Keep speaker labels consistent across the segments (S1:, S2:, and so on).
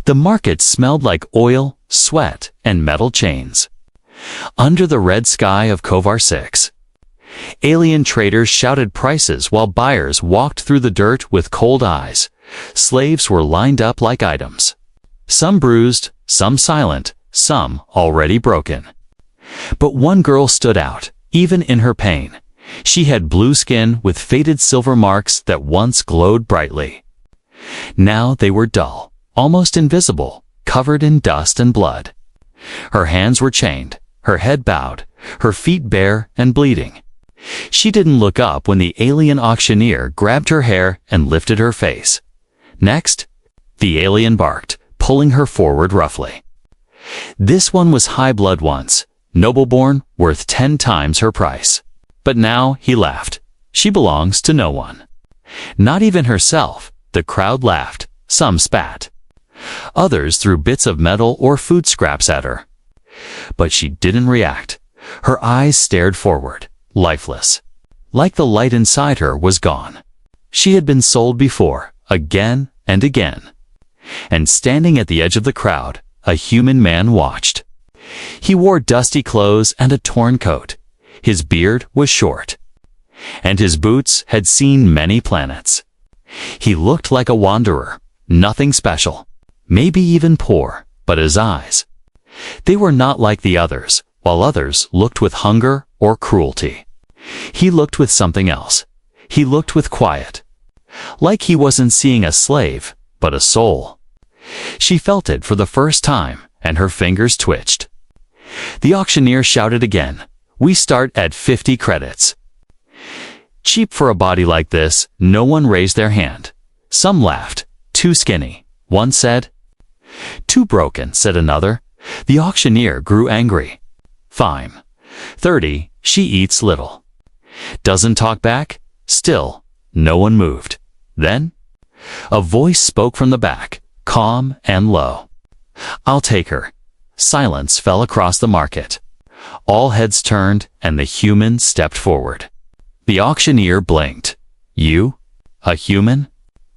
S1: The market smelled like oil, sweat, and metal chains. Under the red sky of Kovar 6, alien traders shouted prices while buyers walked through the dirt with cold eyes. Slaves were lined up like items. Some bruised, some silent, some already broken. But one girl stood out, even in her pain. She had blue skin with faded silver marks that once glowed brightly. Now they were dull, almost invisible, covered in dust and blood. Her hands were chained, her head bowed, her feet bare and bleeding. She didn't look up when the alien auctioneer grabbed her hair and lifted her face. Next, the alien barked, pulling her forward roughly. This one was high blood once, noble-born, worth 10 times her price. But now he laughed. She belongs to no one. Not even herself. The crowd laughed. Some spat. Others threw bits of metal or food scraps at her. But she didn't react. Her eyes stared forward, lifeless. Like the light inside her was gone. She had been sold before, again and again. And standing at the edge of the crowd, a human man watched. He wore dusty clothes and a torn coat. His beard was short. And his boots had seen many planets. He looked like a wanderer, nothing special, maybe even poor, but his eyes, they were not like the others, while others looked with hunger or cruelty. He looked with something else. He looked with quiet. Like he wasn't seeing a slave, but a soul. She felt it for the first time, and her fingers twitched. The auctioneer shouted again, "We start at 50 credits. Cheap for a body like this. No one raised their hand. Some laughed. Too skinny, one said. Too broken, said another. The auctioneer grew angry. Fine. 30, she eats little. Doesn't talk back? Still, no one moved. Then, a voice spoke from the back, calm and low. I'll take her. Silence fell across the market. All heads turned, and the human stepped forward. The auctioneer blinked. You? A human?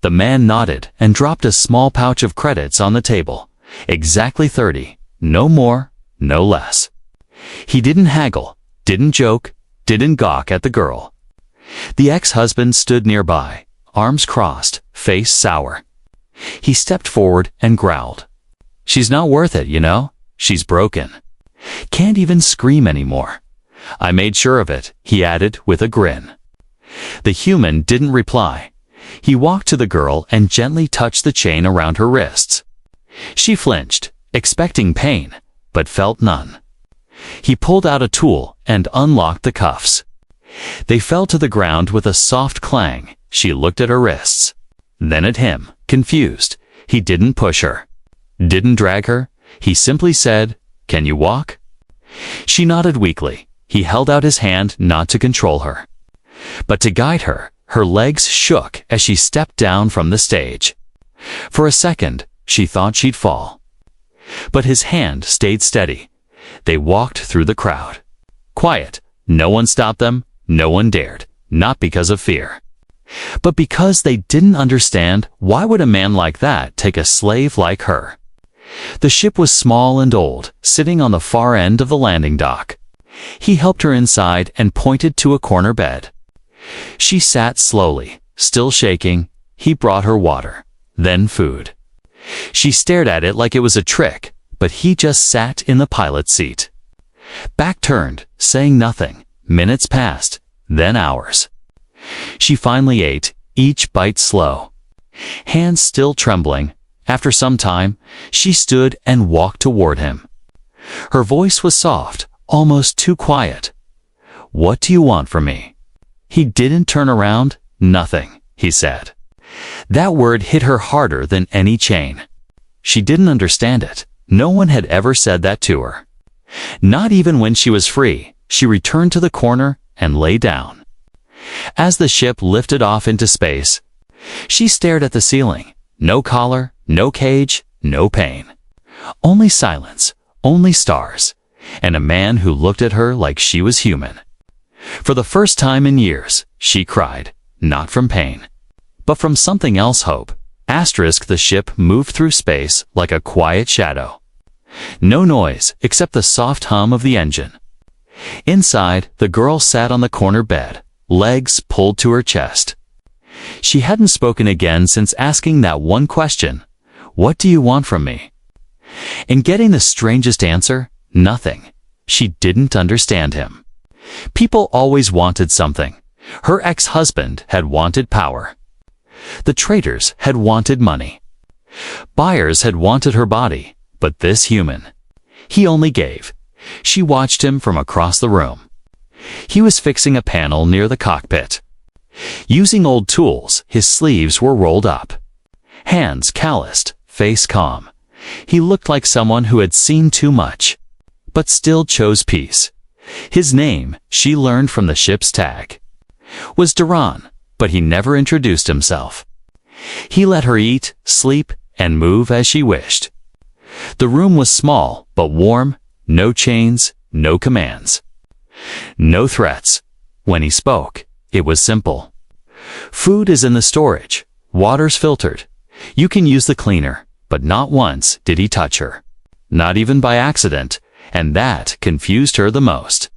S1: The man nodded and dropped a small pouch of credits on the table. Exactly 30. No more, no less. He didn't haggle, didn't joke, didn't gawk at the girl. The ex-husband stood nearby, arms crossed, face sour. He stepped forward and growled. She's not worth it, you know? She's broken. Can't even scream anymore. I made sure of it, he added with a grin. The human didn't reply. He walked to the girl and gently touched the chain around her wrists. She flinched, expecting pain, but felt none. He pulled out a tool and unlocked the cuffs. They fell to the ground with a soft clang. She looked at her wrists. Then at him, confused. He didn't push her. Didn't drag her. He simply said, "Can you walk?" She nodded weakly. He held out his hand not to control her, but to guide her. Her legs shook as she stepped down from the stage. For a second, she thought she'd fall. But his hand stayed steady. They walked through the crowd. Quiet. No one stopped them. No one dared. Not because of fear, but because they didn't understand why would a man like that take a slave like her. The ship was small and old, sitting on the far end of the landing dock. He helped her inside and pointed to a corner bed. She sat slowly, still shaking. He brought her water, then food. She stared at it like it was a trick, but he just sat in the pilot seat. Back turned, saying nothing. Minutes passed, then hours. She finally ate, each bite slow. Hands still trembling. After some time, she stood and walked toward him. Her voice was soft, almost too quiet. What do you want from me? He didn't turn around. Nothing, he said. That word hit her harder than any chain. She didn't understand it. No one had ever said that to her. Not even when she was free. She returned to the corner and lay down. As the ship lifted off into space, she stared at the ceiling. No collar, no cage, no pain. Only silence, only stars, and a man who looked at her like she was human. For the first time in years, she cried, not from pain, but from something else, hope. The ship moved through space like a quiet shadow. No noise except the soft hum of the engine. Inside, the girl sat on the corner bed, legs pulled to her chest. She hadn't spoken again since asking that one question, "What do you want from me?" And getting the strangest answer, nothing. She didn't understand him. People always wanted something. Her ex-husband had wanted power. The traders had wanted money. Buyers had wanted her body, but this human, he only gave. She watched him from across the room. He was fixing a panel near the cockpit. Using old tools, his sleeves were rolled up. Hands calloused, face calm. He looked like someone who had seen too much, but still chose peace. His name, she learned from the ship's tag, was Duran, but he never introduced himself. He let her eat, sleep, and move as she wished. The room was small, but warm, no chains, no commands. No threats. When he spoke, it was simple. Food is in the storage, water's filtered. You can use the cleaner, but not once did he touch her. Not even by accident, and that confused her the most.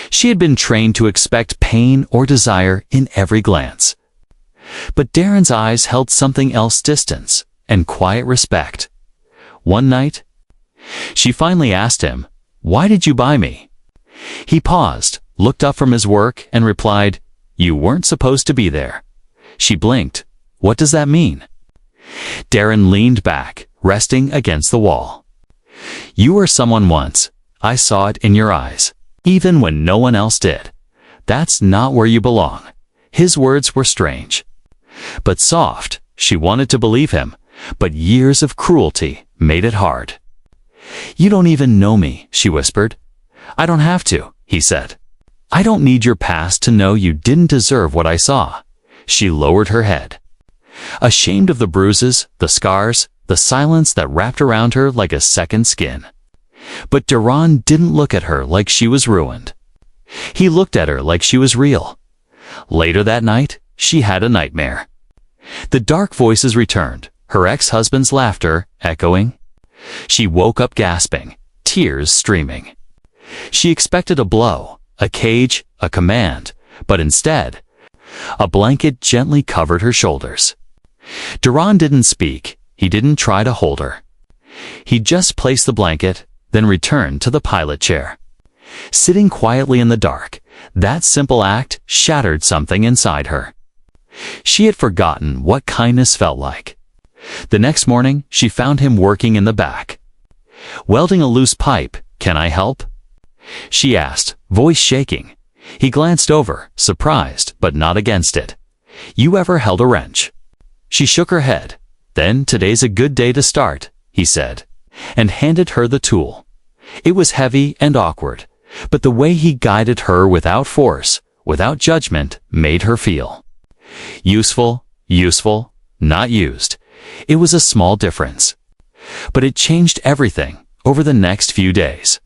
S1: She had been trained to expect pain or desire in every glance. But Darren's eyes held something else, distance and quiet respect. One night, she finally asked him, "Why did you buy me?" He paused, looked up from his work, and replied, "You weren't supposed to be there." She blinked. "What does that mean?" Darren leaned back, resting against the wall. "You were someone once. I saw it in your eyes, even when no one else did. That's not where you belong." His words were strange, but soft. She wanted to believe him, but years of cruelty made it hard. "You don't even know me," she whispered. "I don't have to," he said. "I don't need your past to know you didn't deserve what I saw." She lowered her head, ashamed of the bruises, the scars, the silence that wrapped around her like a second skin. But Duran didn't look at her like she was ruined. He looked at her like she was real. Later that night, she had a nightmare. The dark voices returned, her ex-husband's laughter echoing. She woke up gasping, tears streaming. She expected a blow, a cage, a command, but instead, a blanket gently covered her shoulders. Duran didn't speak. He didn't try to hold her. He just placed the blanket, then returned to the pilot chair. Sitting quietly in the dark, that simple act shattered something inside her. She had forgotten what kindness felt like. The next morning, she found him working in the back, welding a loose pipe. "Can I help?" she asked, voice shaking. He glanced over, surprised, but not against it. "You ever held a wrench?" She shook her head. "Then today's a good day to start," he said, and handed her the tool. It was heavy and awkward, but the way he guided her without force, without judgment, made her feel useful, not used. It was a small difference, but it changed everything. Over the next few days,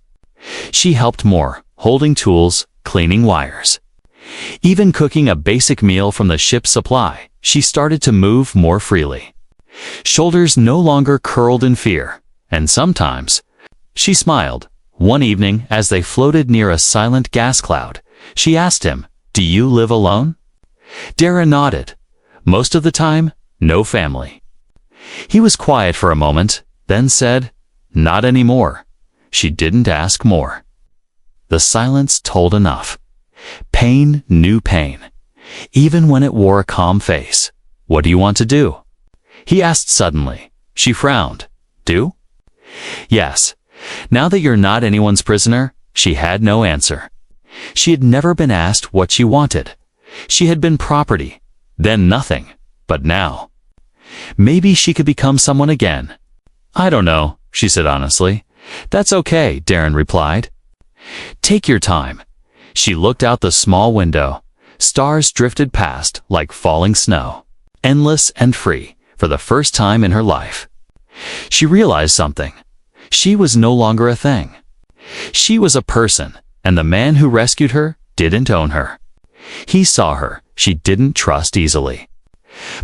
S1: she helped more, holding tools, cleaning wires, even cooking a basic meal from the ship's supply. She started to move more freely. Shoulders no longer curled in fear, and sometimes she smiled. One evening, as they floated near a silent gas cloud, she asked him, "Do you live alone?" Darren nodded. "Most of the time, no family." He was quiet for a moment, then said, "Not anymore." She didn't ask more. The silence told enough. Pain knew pain, even when it wore a calm face. "What do you want to do?" he asked suddenly. She frowned. "Do?" "Yes. Now that you're not anyone's prisoner." She had no answer. She had never been asked what she wanted. She had been property, then nothing, but now, maybe she could become someone again. "I don't know," she said honestly. "That's okay," Darren replied. "Take your time." She looked out the small window. Stars drifted past like falling snow, endless and free, for the first time in her life. She realized something. She was no longer a thing. She was a person, and the man who rescued her didn't own her. He saw her. She didn't trust easily.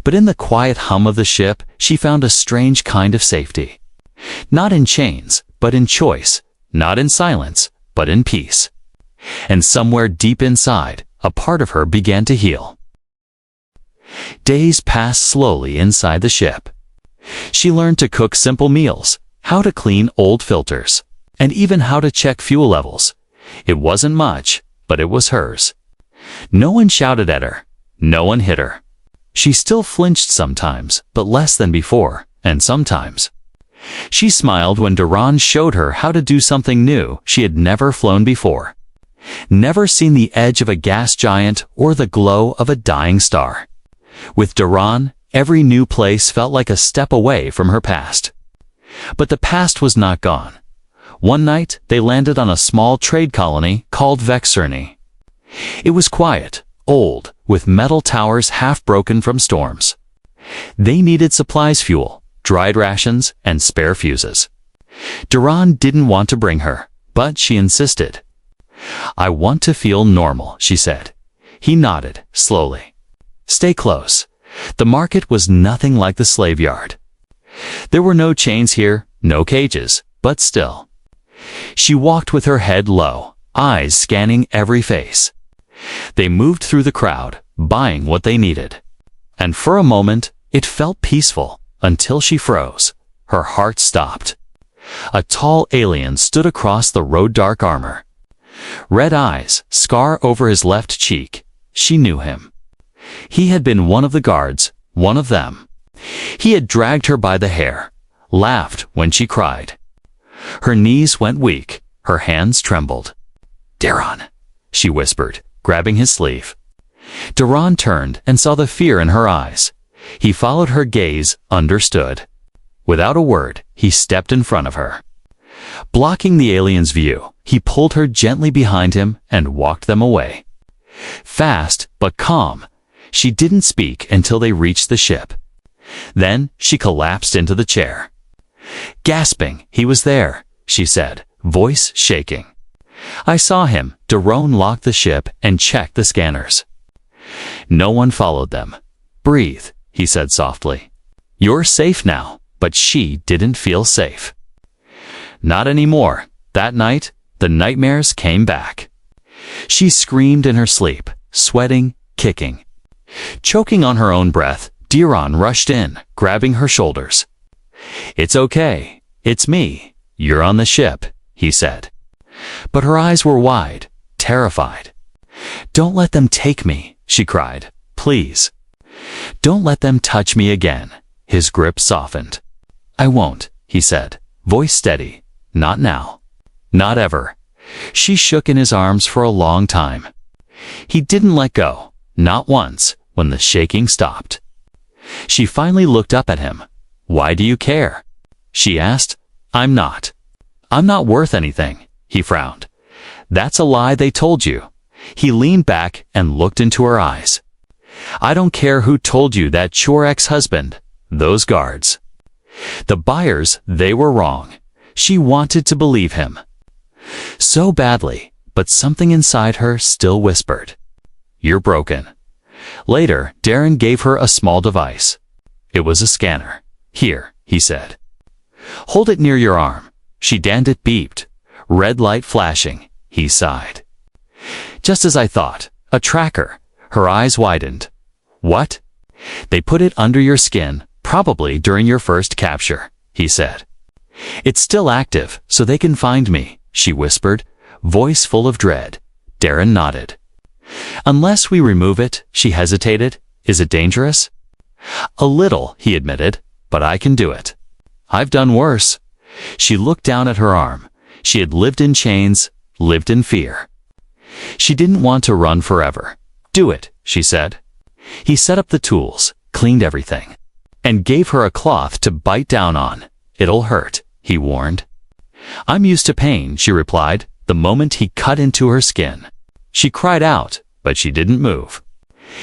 S1: But in the quiet hum of the ship, she found a strange kind of safety. Not in chains, but in choice. Not in silence, but in peace. And somewhere deep inside, a part of her began to heal. Days passed slowly inside the ship. She learned to cook simple meals, how to clean old filters, and even how to check fuel levels. It wasn't much, but it was hers. No one shouted at her. No one hit her. She still flinched sometimes, but less than before, and sometimes. She smiled when Duran showed her how to do something new she had never flown before. Never seen the edge of a gas giant or the glow of a dying star. With Duran, every new place felt like a step away from her past. But the past was not gone. One night, they landed on a small trade colony called Vexerny. It was quiet, old, with metal towers half broken from storms. They needed supplies fuel, dried rations, and spare fuses. Duran didn't want to bring her, but she insisted. "I want to feel normal," she said. He nodded, slowly. "Stay close." The market was nothing like the slave yard. There were no chains here, no cages, but still. She walked with her head low, eyes scanning every face. They moved through the crowd, buying what they needed. And for a moment, it felt peaceful, until she froze. Her heart stopped. A tall alien stood across the road, dark armor. Red eyes, scar over his left cheek. She knew him. He had been one of the guards, one of them. He had dragged her by the hair, laughed when she cried. Her knees went weak, her hands trembled. "Duran," she whispered, grabbing his sleeve. Duran turned and saw the fear in her eyes. He followed her gaze, understood. Without a word, he stepped in front of her. Blocking the alien's view, he pulled her gently behind him and walked them away. Fast, but calm. She didn't speak until they reached the ship. Then she collapsed into the chair. Gasping, "He was there," she said, voice shaking. "I saw him." Duran locked the ship and checked the scanners. No one followed them. "Breathe," he said softly. "You're safe now." But she didn't feel safe. Not anymore. That night, the nightmares came back. She screamed in her sleep, sweating, kicking. Choking on her own breath, Duran rushed in, grabbing her shoulders. "It's okay. It's me. You're on the ship," he said. But her eyes were wide, terrified. "Don't let them take me," she cried. "Please. Don't let them touch me again." His grip softened. "I won't," he said, voice steady. "Not now. Not ever." She shook in his arms for a long time. He didn't let go, not once, when the shaking stopped. She finally looked up at him. "Why do you care?" she asked. I'm not worth anything," he frowned. "That's a lie they told you." He leaned back and looked into her eyes. "I don't care who told you that. Your ex-husband, those guards. The buyers, they were wrong." She wanted to believe him so badly, but something inside her still whispered, "You're broken." Later, Darren gave her a small device. It was a scanner. "Here," he said. "Hold it near your arm." She danned it, beeped. Red light flashing. He sighed. "Just as I thought. A tracker." Her eyes widened. "What?" "They put it under your skin, probably during your first capture," he said. "It's still active, so they can find me," she whispered, voice full of dread. Darren nodded. "Unless we remove it," she hesitated. "Is it dangerous?" "A little," he admitted, "but I can do it. I've done worse." She looked down at her arm. She had lived in chains, lived in fear. She didn't want to run forever. "Do it," she said. He set up the tools, cleaned everything, and gave her a cloth to bite down on. "It'll hurt," he warned. "I'm used to pain," she replied, the moment he cut into her skin. She cried out, but she didn't move.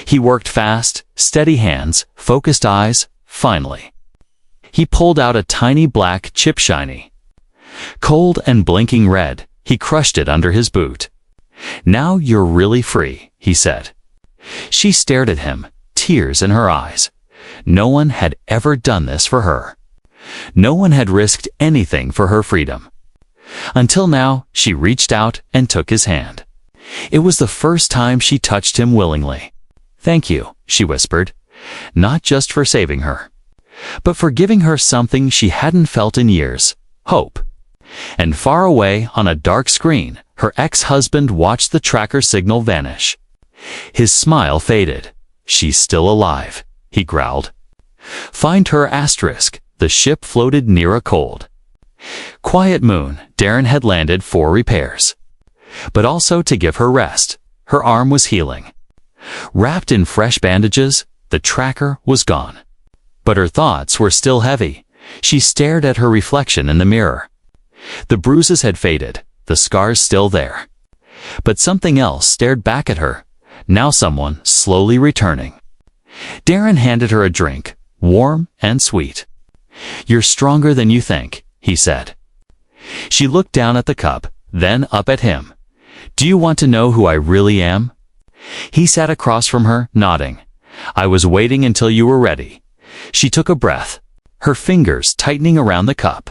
S1: He worked fast, steady hands, focused eyes. Finally, he pulled out a tiny black chip, shiny, cold and blinking red. He crushed it under his boot. "Now you're really free," he said. She stared at him, tears in her eyes. No one had ever done this for her. No one had risked anything for her freedom. Until now, she reached out and took his hand. It was the first time she touched him willingly. "Thank you," she whispered, not just for saving her, but for giving her something she hadn't felt in years, hope. And far away on a dark screen, her ex-husband watched the tracker signal vanish. His smile faded. "She's still alive," he growled. "Find her asterisk." The ship floated near a cold, quiet moon. Darren had landed for repairs, but also to give her rest. Her arm was healing. Wrapped in fresh bandages, the tracker was gone. But her thoughts were still heavy. She stared at her reflection in the mirror. The bruises had faded, the scars still there. But something else stared back at her, now someone slowly returning. Darren handed her a drink, warm and sweet. "You're stronger than you think," he said. She looked down at the cup, then up at him. "Do you want to know who I really am?" He sat across from her, nodding. "I was waiting until you were ready." She took a breath, her fingers tightening around the cup.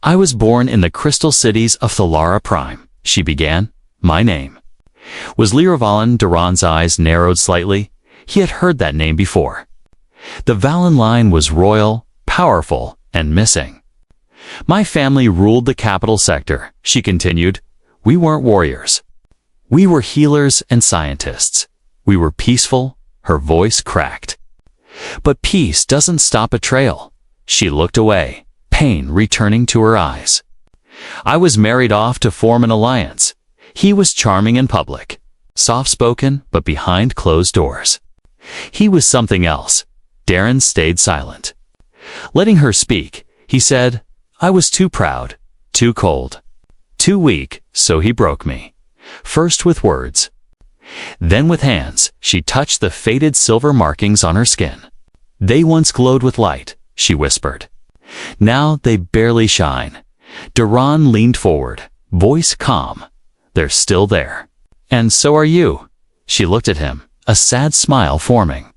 S1: "I was born in the crystal cities of Thalara Prime," she began. "My name was Lyra Valen." Duran's eyes narrowed slightly. He had heard that name before. The Valen line was royal, powerful, and missing. "My family ruled the capital sector," she continued. "We weren't warriors. We were healers and scientists. We were peaceful." Her voice cracked. "But peace doesn't stop a trail." She looked away, pain returning to her eyes. "I was married off to form an alliance." He was charming in public, soft-spoken, but behind closed doors. He was something else. Darren stayed silent. Letting her speak, he said, "I was too proud, too cold, too weak, so he broke me. First with words, then with hands." She touched the faded silver markings on her skin. "They once glowed with light," she whispered. "Now they barely shine." Duran leaned forward, voice calm. "They're still there. And so are you." She looked at him, a sad smile forming.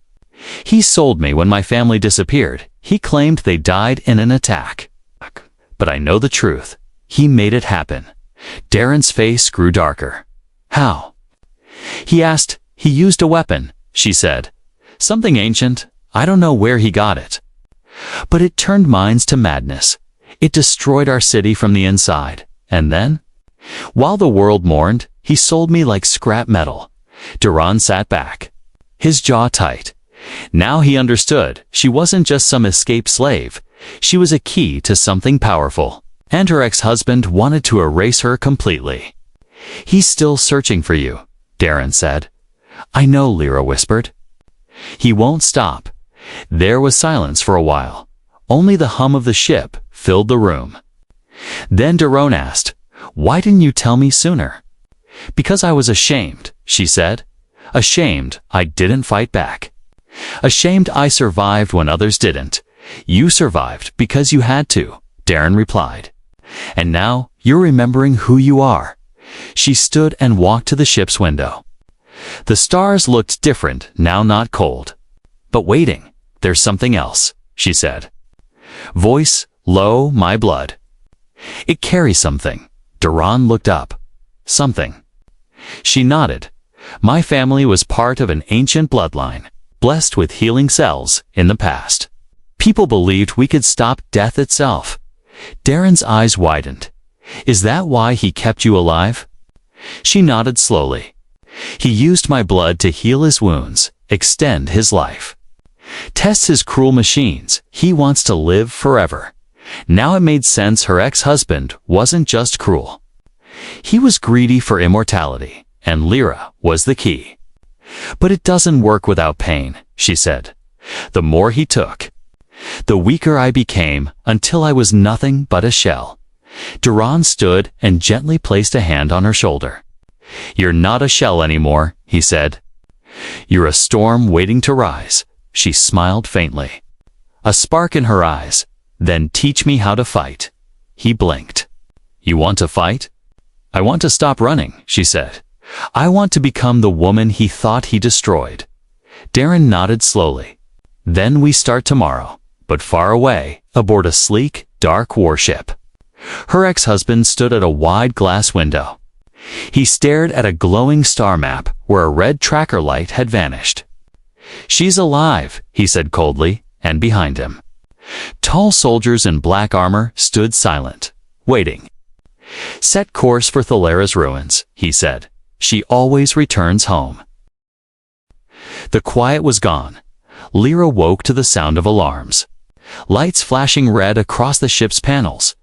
S1: "He sold me when my family disappeared. He claimed they died in an attack. But I know the truth. He made it happen." Darren's face grew darker. "How?" he asked. "He used a weapon," she said. "Something ancient. I don't know where he got it. But it turned minds to madness. It destroyed our city from the inside. And then, while the world mourned, he sold me like scrap metal." Duran sat back, his jaw tight. Now he understood. She wasn't just some escaped slave. She was a key to something powerful. And her ex-husband wanted to erase her completely. "He's still searching for you," Darren said. "I know," Lyra whispered. "He won't stop." There was silence for a while. Only the hum of the ship filled the room. Then Duran asked, "Why didn't you tell me sooner?" "Because I was ashamed," she said. "Ashamed I didn't fight back. Ashamed I survived when others didn't." "You survived because you had to," Darren replied. "And now you're remembering who you are." She stood and walked to the ship's window. The stars looked different now, not cold. "But waiting, there's something else," she said. Voice low, "My blood. It carries something." Duran looked up. "Something." She nodded. "My family was part of an ancient bloodline, blessed with healing cells in the past. People believed we could stop death itself." Darren's eyes widened. "Is that why he kept you alive?" She nodded slowly. "He used my blood to heal his wounds, extend his life, test his cruel machines. He wants to live forever." Now it made sense. Her ex-husband wasn't just cruel. He was greedy for immortality, and Lyra was the key. "But it doesn't work without pain," she said. "The more he took, the weaker I became, until I was nothing but a shell." Duran stood and gently placed a hand on her shoulder. "You're not a shell anymore," he said. "You're a storm waiting to rise." She smiled faintly, a spark in her eyes. "Then teach me how to fight." He blinked. "You want to fight?" "I want to stop running," she said. "I want to become the woman he thought he destroyed." Darren nodded slowly. Then we start tomorrow, but far away, aboard a sleek, dark warship. Her ex-husband stood at a wide glass window. He stared at a glowing star map where a red tracker light had vanished. "She's alive," he said coldly, and behind him, tall soldiers in black armor stood silent, waiting. "Set course for Thalera's ruins," he said. "She always returns home." The quiet was gone. Lyra woke to the sound of alarms. Lights flashing red across the ship's panels.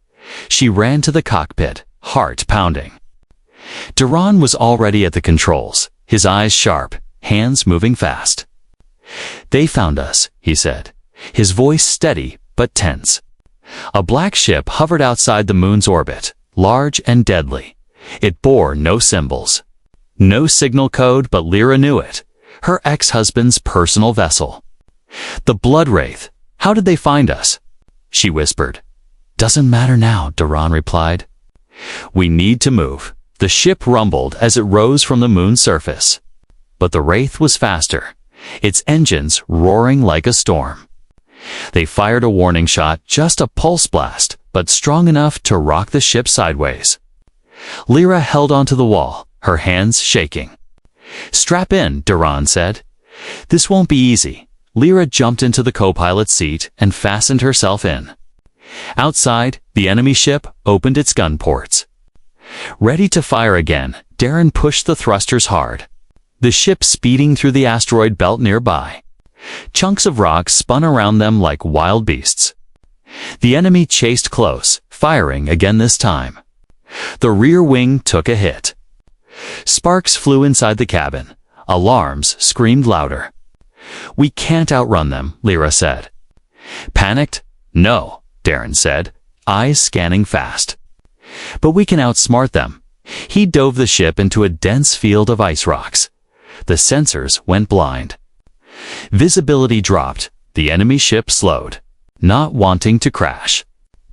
S1: She ran to the cockpit, heart pounding. Duran was already at the controls, his eyes sharp, hands moving fast. "They found us," he said, his voice steady but tense. A black ship hovered outside the moon's orbit, large and deadly. It bore no symbols. No signal code, but Lyra knew it. Her ex-husband's personal vessel. "The Blood Wraith. How did they find us?" she whispered. "Doesn't matter now," Duran replied. "We need to move." The ship rumbled as it rose from the moon's surface. But the Wraith was faster, its engines roaring like a storm. They fired a warning shot, just a pulse blast, but strong enough to rock the ship sideways. Lyra held onto the wall, her hands shaking. "Strap in," Duran said. "This won't be easy." Lyra jumped into the co-pilot's seat and fastened herself in. Outside, the enemy ship opened its gun ports. Ready to fire again, Darren pushed the thrusters hard. The ship speeding through the asteroid belt nearby. Chunks of rock spun around them like wild beasts. The enemy chased close, firing again this time. The rear wing took a hit. Sparks flew inside the cabin. Alarms screamed louder. "We can't outrun them," Lyra said. "Panicked?" "No," Darren said, eyes scanning fast. "But we can outsmart them." He dove the ship into a dense field of ice rocks. The sensors went blind. Visibility dropped. The enemy ship slowed, not wanting to crash.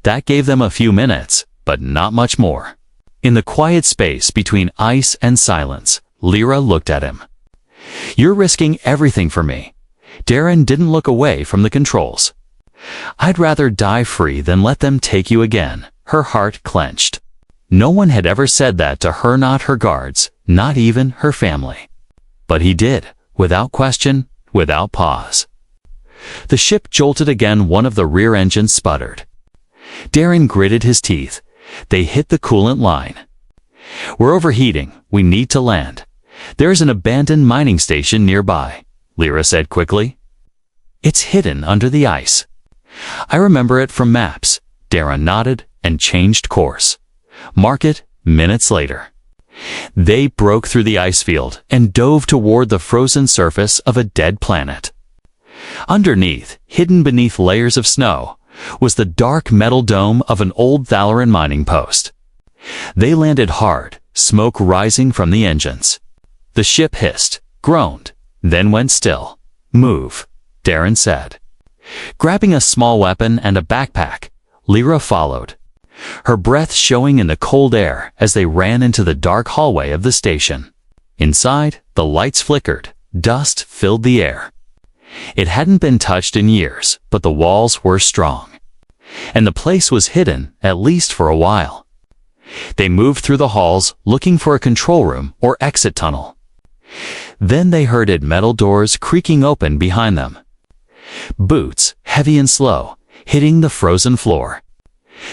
S1: That gave them a few minutes, but not much more. In the quiet space between ice and silence, Lyra looked at him. "You're risking everything for me." Darren didn't look away from the controls. "I'd rather die free than let them take you again." Her heart clenched. No one had ever said that to her, not her guards, not even her family. But he did, without question, without pause. The ship jolted again. One of the rear engines sputtered. Darren gritted his teeth. They hit the coolant line. "We're overheating. We need to land. There's an abandoned mining station nearby," Lyra said quickly. "It's hidden under the ice." "I remember it from maps." Darren nodded and changed course. Mark it, minutes later. They broke through the ice field and dove toward the frozen surface of a dead planet. Underneath, hidden beneath layers of snow, was the dark metal dome of an old Thalaran mining post. They landed hard, smoke rising from the engines. The ship hissed, groaned, then went still. "Move," Darren said. Grabbing a small weapon and a backpack, Lyra followed, her breath showing in the cold air as they ran into the dark hallway of the station. Inside, the lights flickered, dust filled the air. It hadn't been touched in years, but the walls were strong. And the place was hidden, at least for a while. They moved through the halls, looking for a control room or exit tunnel. Then they heard metal doors creaking open behind them. Boots, heavy and slow, hitting the frozen floor.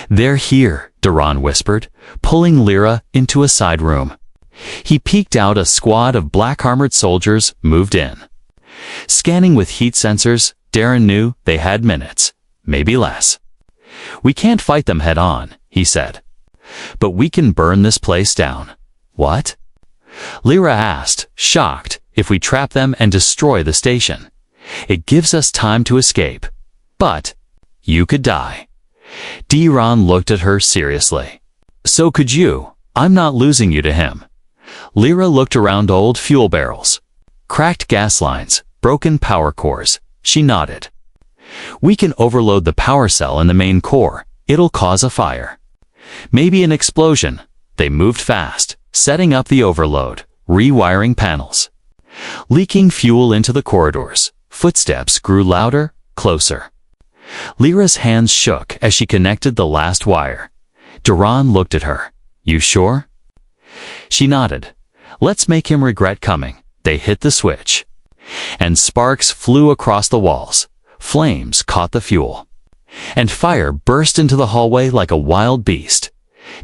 S1: "They're here," Duran whispered, pulling Lyra into a side room. He peeked out. A squad of black-armored soldiers moved in. Scanning with heat sensors, Darren knew they had minutes, maybe less. "We can't fight them head-on," he said. "But we can burn this place down." "What?" Lyra asked, shocked. "If we trap them and destroy the station, it gives us time to escape. But you could die." Duran looked at her seriously. "So could you. I'm not losing you to him." Lyra looked around. Old fuel barrels, cracked gas lines, broken power cores. She nodded. "We can overload the power cell in the main core. It'll cause a fire. Maybe an explosion." They moved fast, setting up the overload, rewiring panels. Leaking fuel into the corridors. Footsteps grew louder, closer. Lyra's hands shook as she connected the last wire. Duran looked at her. You sure? She nodded. Let's make him regret coming. They hit the switch. And sparks flew across the walls. Flames caught the fuel. And fire burst into the hallway like a wild beast.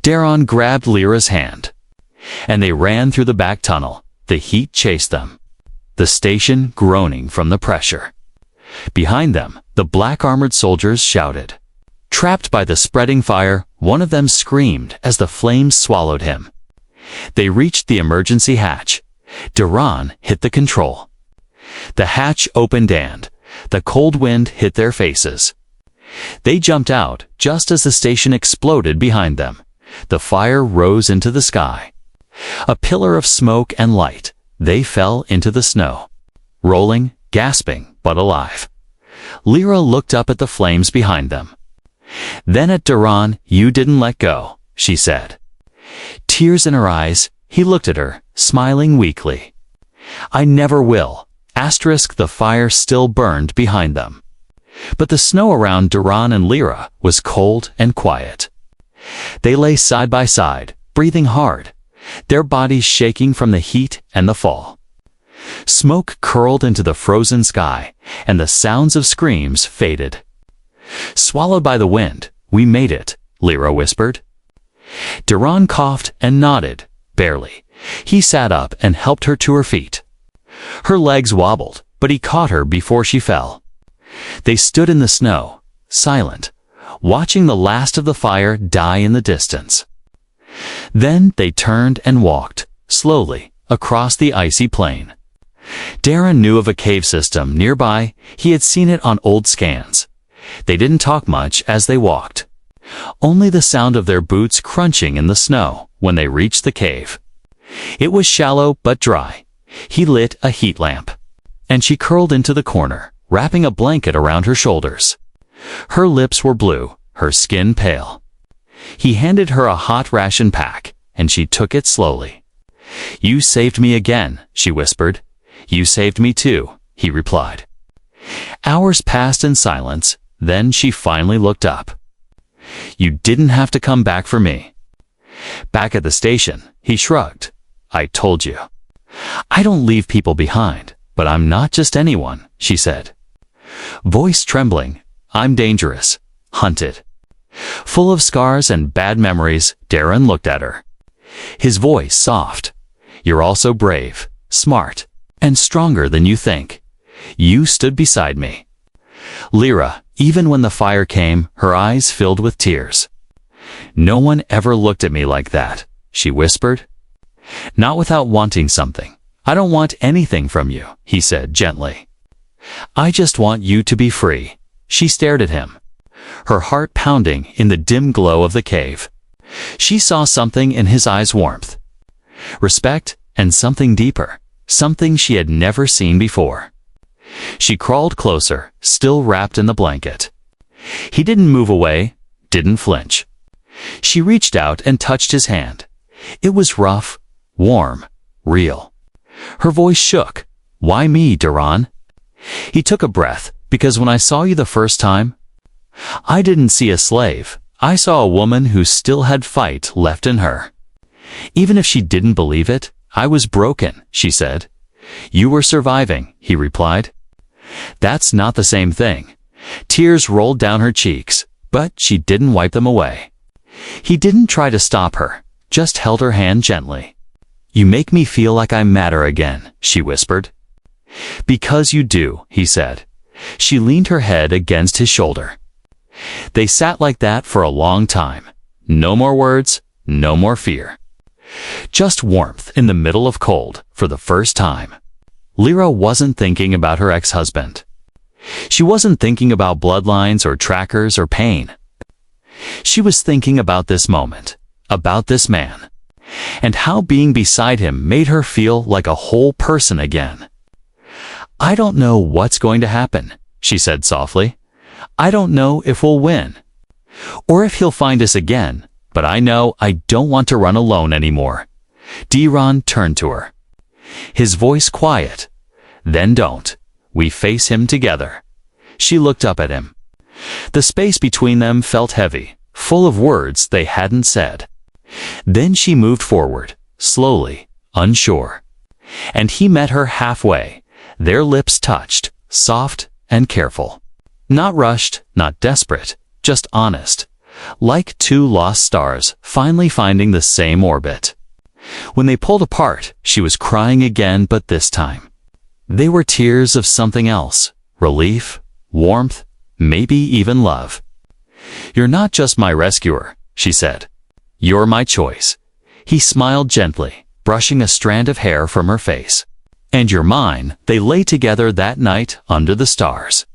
S1: Duran grabbed Lyra's hand. And they ran through the back tunnel. The heat chased them. The station groaning from the pressure. Behind them, the black-armored soldiers shouted. Trapped by the spreading fire, one of them screamed as the flames swallowed him. They reached the emergency hatch. Duran hit the control. The hatch opened and the cold wind hit their faces. They jumped out just as the station exploded behind them. The fire rose into the sky. A pillar of smoke and light. They fell into the snow. Rolling, gasping, but alive. Lyra looked up at the flames behind them. Then at Duran, you didn't let go, she said. Tears in her eyes, he looked at her, smiling weakly. I never will. The fire still burned behind them. But the snow around Duran and Lyra was cold and quiet. They lay side by side, breathing hard, their bodies shaking from the heat and the fall. Smoke curled into the frozen sky, and the sounds of screams faded. Swallowed by the wind, we made it, Lyra whispered. Duran coughed and nodded, barely. He sat up and helped her to her feet. Her legs wobbled, but he caught her before she fell. They stood in the snow, silent, watching the last of the fire die in the distance. Then they turned and walked, slowly, across the icy plain. Darren knew of a cave system nearby. He had seen it on old scans. They didn't talk much as they walked. Only the sound of their boots crunching in the snow when they reached the cave. It was shallow but dry. He lit a heat lamp, and she curled into the corner, wrapping a blanket around her shoulders. Her lips were blue, her skin pale. He handed her a hot ration pack, and she took it slowly. You saved me again, she whispered. You saved me too, he replied. Hours passed in silence, then she finally looked up. You didn't have to come back for me. Back at the station, he shrugged. I told you. I don't leave people behind, but I'm not just anyone, she said. Voice trembling, I'm dangerous, hunted. Full of scars and bad memories, Darren looked at her. His voice soft. You're also brave, smart, and stronger than you think. You stood beside me. Lyra, even when the fire came, her eyes filled with tears. No one ever looked at me like that, she whispered. Not without wanting something. I don't want anything from you, he said gently. I just want you to be free. She stared at him, her heart pounding in the dim glow of the cave. She saw something in his eyes' warmth. Respect and something deeper, something she had never seen before. She crawled closer, still wrapped in the blanket. He didn't move away, didn't flinch. She reached out and touched his hand. It was rough, warm, real. Her voice shook. Why me, Duran? He took a breath, because when I saw you the first time, I didn't see a slave. I saw a woman who still had fight left in her. Even if she didn't believe it, I was broken, she said. You were surviving, he replied. That's not the same thing. Tears rolled down her cheeks, but she didn't wipe them away. He didn't try to stop her, just held her hand gently. You make me feel like I matter again, she whispered. Because you do, he said. She leaned her head against his shoulder. They sat like that for a long time. No more words, no more fear. Just warmth in the middle of cold for the first time. Lyra wasn't thinking about her ex-husband. She wasn't thinking about bloodlines or trackers or pain. She was thinking about this moment, about this man, and how being beside him made her feel like a whole person again. I don't know what's going to happen, she said softly. I don't know if we'll win, or if he'll find us again, but I know I don't want to run alone anymore. Duran turned to her. His voice quiet. Then don't. We face him together. She looked up at him. The space between them felt heavy, full of words they hadn't said. Then she moved forward, slowly, unsure. And he met her halfway. Their lips touched, soft and careful. Not rushed, not desperate, just honest. Like two lost stars finally finding the same orbit. When they pulled apart, she was crying again, but this time they were tears of something else. Relief, warmth, maybe even love. "You're not just my rescuer," she said. "You're my choice." He smiled gently, brushing a strand of hair from her face. "And you're mine." They lay together that night under the stars.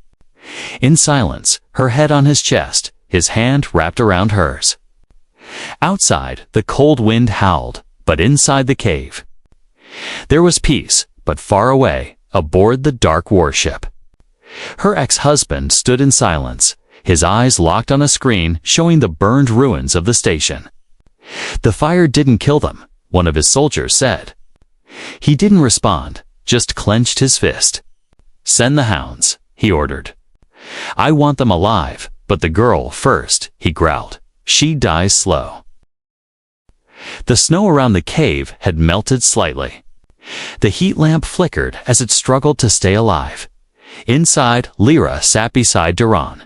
S1: In silence, her head on his chest, his hand wrapped around hers. Outside, the cold wind howled, but inside the cave there was peace, but far away, aboard the dark warship. Her ex-husband stood in silence, his eyes locked on a screen showing the burned ruins of the station. "The fire didn't kill them," one of his soldiers said. He didn't respond, just clenched his fist. "Send the hounds," he ordered. "I want them alive, but the girl first," he growled. "She dies slow." The snow around the cave had melted slightly. The heat lamp flickered as it struggled to stay alive. Inside, Lyra sat beside Duran.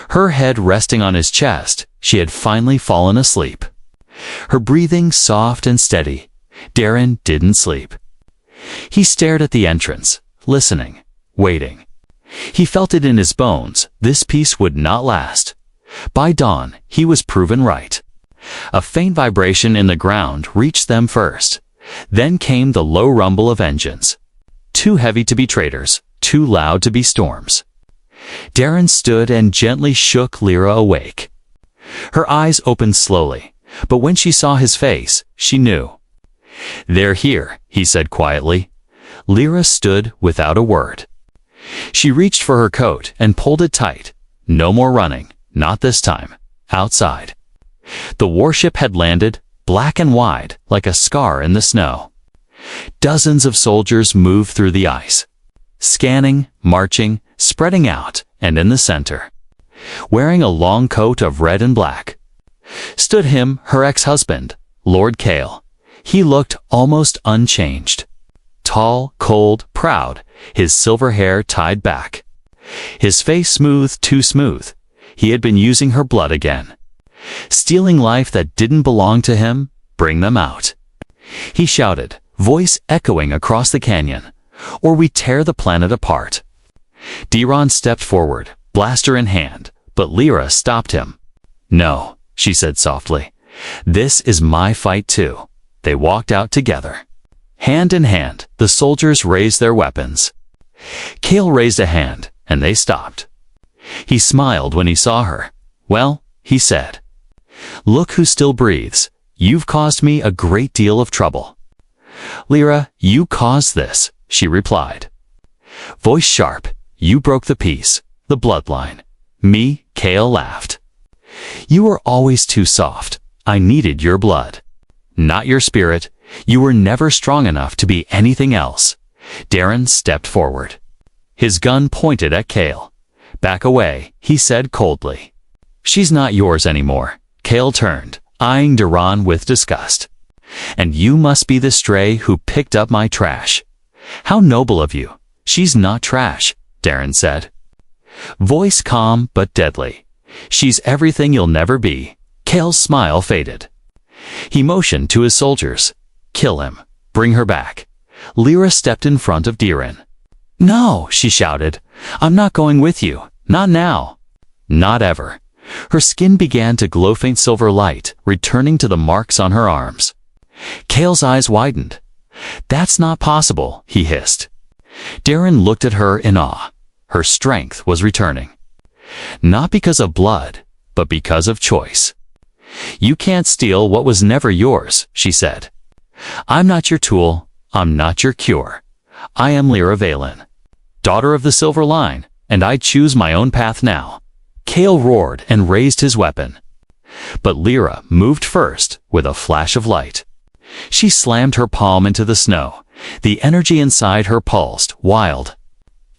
S1: Her head resting on his chest, she had finally fallen asleep. Her breathing soft and steady. Darren didn't sleep. He stared at the entrance, listening, waiting. He felt it in his bones, this peace would not last. By dawn, he was proven right. A faint vibration in the ground reached them first. Then came the low rumble of engines. Too heavy to be traitors, too loud to be storms. Darren stood and gently shook Lyra awake. Her eyes opened slowly, but when she saw his face, she knew. "They're here," he said quietly. Lyra stood without a word. She reached for her coat and pulled it tight. No more running, not this time. Outside. The warship had landed, black and wide, like a scar in the snow. Dozens of soldiers moved through the ice. Scanning, marching, spreading out, and in the center, wearing a long coat of red and black, stood him, her ex-husband, Lord Kale. He looked almost unchanged. Tall, cold, proud, his silver hair tied back. His face smooth, too smooth. He had been using her blood again. Stealing life that didn't belong to him, bring them out. He shouted, voice echoing across the canyon, "Or we tear the planet apart." Duran stepped forward, blaster in hand, but Lyra stopped him. "No," she said softly. "This is my fight too." They walked out together. Hand in hand, the soldiers raised their weapons. Kale raised a hand, and they stopped. He smiled when he saw her. "Well," he said, "look who still breathes. You've caused me a great deal of trouble." "Lyra, you caused this," she replied. Voice sharp, "You broke the peace, the bloodline." "Me?" Kale laughed. "You were always too soft. I needed your blood. Not your spirit. You were never strong enough to be anything else." Darren stepped forward. His gun pointed at Kale. "Back away," he said coldly. "She's not yours anymore." Kale turned, eyeing Duran with disgust. "And you must be the stray who picked up my trash." "How noble of you." "She's not trash," Darren said. Voice calm but deadly. "She's everything you'll never be." Kale's smile faded. He motioned to his soldiers. "Kill him. Bring her back." Lyra stepped in front of Darren. "No," she shouted. "I'm not going with you. Not now. Not ever." Her skin began to glow faint silver light, returning to the marks on her arms. Kale's eyes widened. "That's not possible," he hissed. Darren looked at her in awe. Her strength was returning. Not because of blood, but because of choice. "You can't steal what was never yours," she said. "I'm not your tool. I'm not your cure. I am Lyra Valen, daughter of the Silver Line, and I choose my own path now." Kale roared and raised his weapon. But Lyra moved first with a flash of light. She slammed her palm into the snow. The energy inside her pulsed, wild,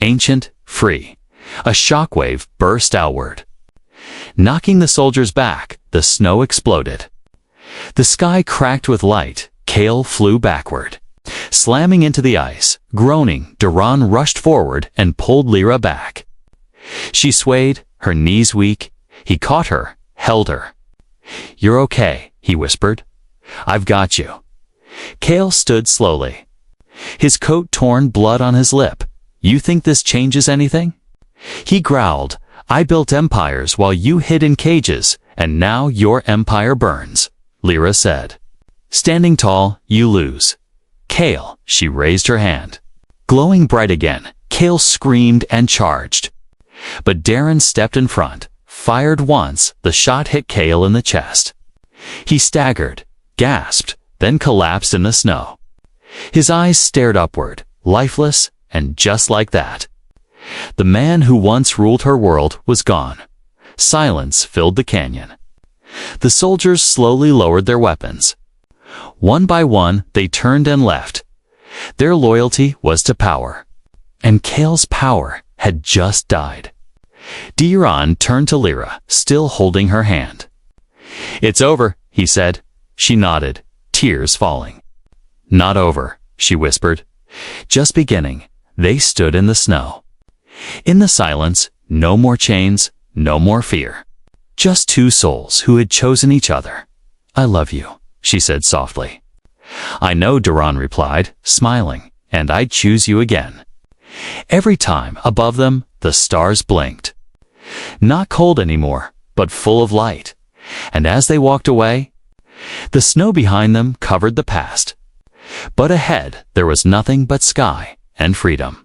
S1: ancient, free. A shockwave burst outward. Knocking the soldiers back, the snow exploded. The sky cracked with light. Kale flew backward. Slamming into the ice, groaning, Duran rushed forward and pulled Lyra back. She swayed, her knees weak. He caught her, held her. "You're okay," he whispered. "I've got you." Kale stood slowly. His coat torn, blood on his lip. "You think this changes anything?" He growled, "I built empires while you hid in cages, and now your empire burns," Lyra said. "Standing tall, you lose." "Kale," she raised her hand. Glowing bright again, Kale screamed and charged. But Darren stepped in front. Fired once, the shot hit Kale in the chest. He staggered, gasped, then collapsed in the snow. His eyes stared upward, lifeless, and just like that, the man who once ruled her world was gone. Silence filled the canyon. The soldiers slowly lowered their weapons. One by one, they turned and left. Their loyalty was to power. And Kale's power had just died. Duran turned to Lyra, still holding her hand. "It's over," he said. She nodded, tears falling. "Not over," she whispered. "Just beginning." They stood in the snow. In the silence, no more chains, no more fear. Just two souls who had chosen each other. "I love you," she said softly. "I know," Duran replied, smiling, "and I'd choose you again." Every time, above them, the stars blinked. Not cold anymore, but full of light. And as they walked away, the snow behind them covered the past. But ahead, there was nothing but sky and freedom.